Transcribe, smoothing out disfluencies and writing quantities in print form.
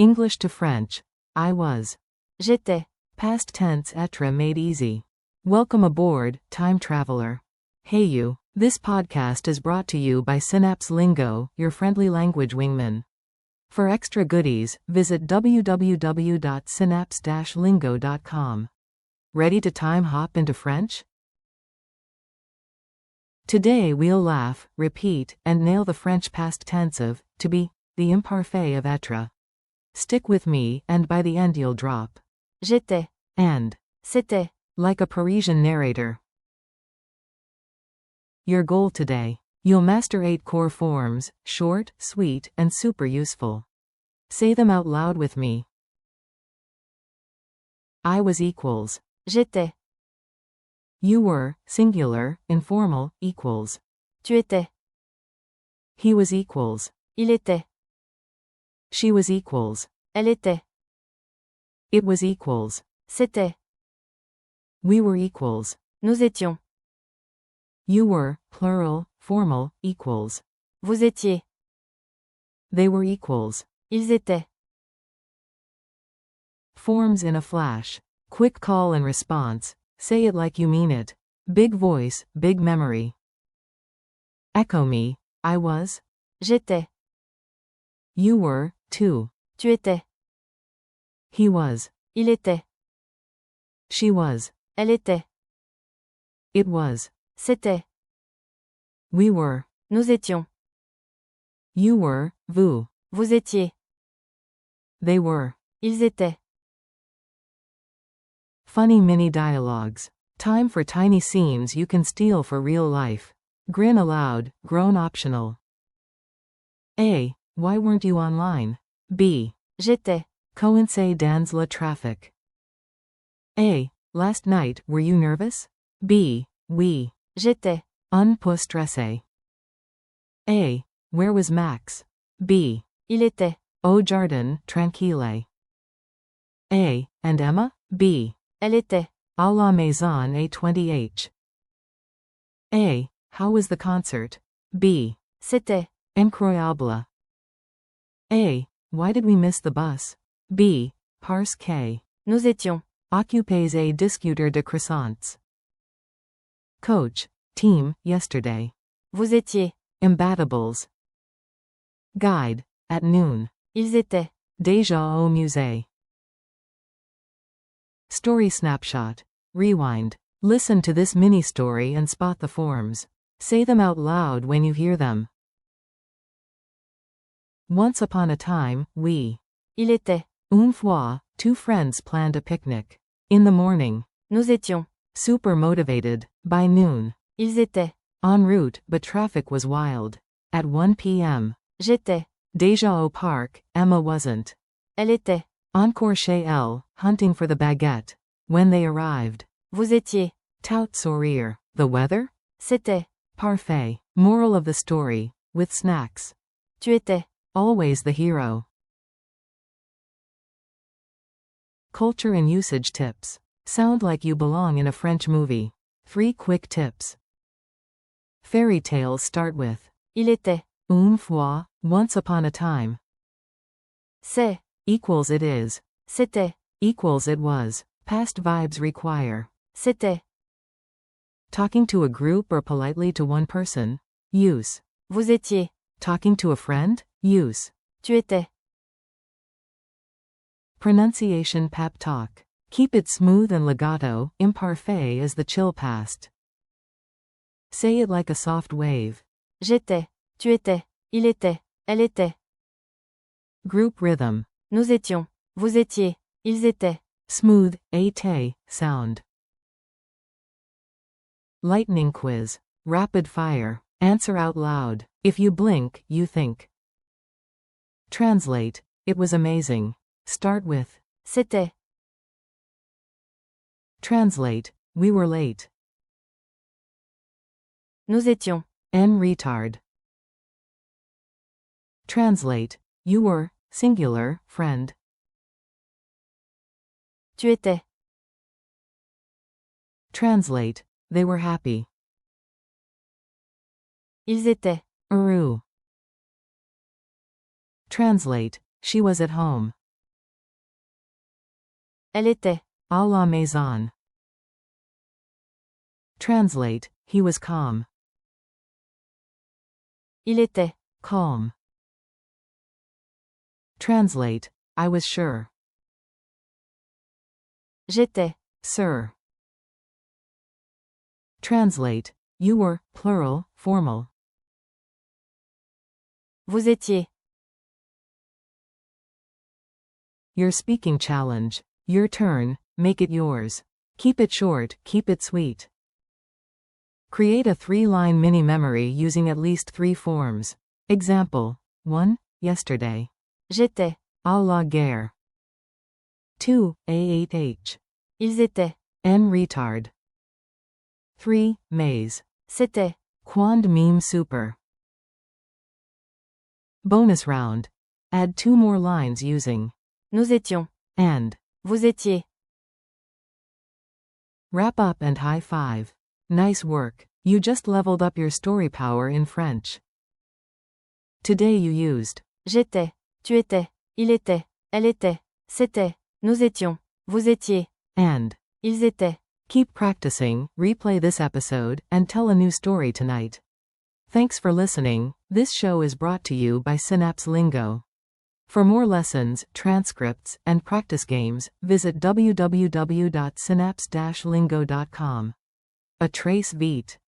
English to French. I was. J'étais. Past tense être made easy. Welcome aboard, time traveler. Hey you. This podcast is brought to you by Synapse Lingo, your friendly language wingman. For extra goodies, visit www.synapse-lingo.com. Ready to time hop into French? Today we'll laugh, repeat, and nail the French past tense of to be, the imparfait of être. Stick with me, and by the end you'll drop. J'étais. And. C'était. Like a Parisian narrator. Your goal today. You'll master 8 core forms, short, sweet, and super useful. Say them out loud with me. I was equals. J'étais. You were, singular, informal, equals. Tu étais. He was equals. Il était. She was equals. Elle était. It was equals. C'était. We were equals. Nous étions. You were, plural, formal, equals. Vous étiez. They were equals. Ils étaient. Forms in a flash. Quick call and response. Say it like you mean it. Big voice, big memory. Echo me. I was. J'étais. You were, too. Tu étais. He was. Il était. She was. Elle était. It was. C'était. We were. Nous étions. You were, vous. Vous étiez. They were. Ils étaient. Funny mini dialogues. Time for tiny scenes you can steal for real life. Grin aloud, grown optional. A. Why weren't you online? B. J'étais. Coïncidence le trafic. A. Last night, were you nervous? B. Oui. J'étais. Un peu stressé. A. Where was Max? B. Il était. Au jardin, tranquille. A. And Emma? B. Elle était. À la maison à 20h. A. How was the concert? B. C'était. Incroyable. A. Why did we miss the bus? B. Parce que. Nous étions. Occupez à discuter de croissants. Coach. Team, yesterday. Vous étiez. Imbatables. Guide. At noon. Ils étaient. Déjà au musée. Story snapshot. Rewind. Listen to this mini story and spot the forms. Say them out loud when you hear them. Once upon a time, we. Il était. Une fois, 2 friends planned a picnic. In the morning. Nous étions. Super motivated. By noon. Ils étaient. En route, but traffic was wild. At 1 p.m. J'étais. Déjà au parc, Emma wasn't. Elle était. Encore chez elle, hunting for the baguette. When they arrived. Vous étiez. Tout sourire. The weather? C'était. Parfait. Moral of the story. With snacks. Tu étais. Always the hero. Culture and usage tips. Sound like you belong in a French movie. 3 quick tips. Fairy tales start with. Il était. Une fois, once upon a time. C'est. Equals it is. C'était. Equals it was. Past vibes require. C'était. Talking to a group or politely to one person. Use. Vous étiez. Talking to a friend. Use. Tu étais. Pronunciation pep talk. Keep it smooth and legato, imparfait as the chill past. Say it like a soft wave. J'étais. Tu étais. Il était. Elle était. Group rhythm. Nous étions. Vous étiez. Ils étaient. Smooth, été, sound. Lightning quiz. Rapid fire. Answer out loud. If you blink, you think. Translate. It was amazing. Start with. C'était. Translate. We were late. Nous étions. En retard. Translate. You were, singular, friend. Tu étais. Translate. They were happy. Ils étaient. Heureux. Translate. She was at home. Elle était. À la maison. Translate, he was calm. Il était. Calm. Translate, I was sure. J'étais. Sir. Translate, you were, plural, formal. Vous étiez. Your speaking challenge. Your turn, make it yours. Keep it short, keep it sweet. Create a 3-line mini memory using at least 3 forms. Example. 1. Yesterday. J'étais. À la guerre. 2. AHH. Ils étaient. En retard. 3. Maze. C'était. Quand meme super. Bonus round. Add 2 more lines using Nous étions. and. Vous étiez. Wrap up and high five. Nice work. You just leveled up your story power in French. Today you used J'étais. Tu étais. Il était. Elle était. C'était. Nous étions. Vous étiez. and. Ils étaient. Keep practicing, replay this episode, and tell a new story tonight. Thanks for listening. This show is brought to you by Synapse Lingo. For more lessons, transcripts, and practice games, visit www.synapse-lingo.com. A trace vite.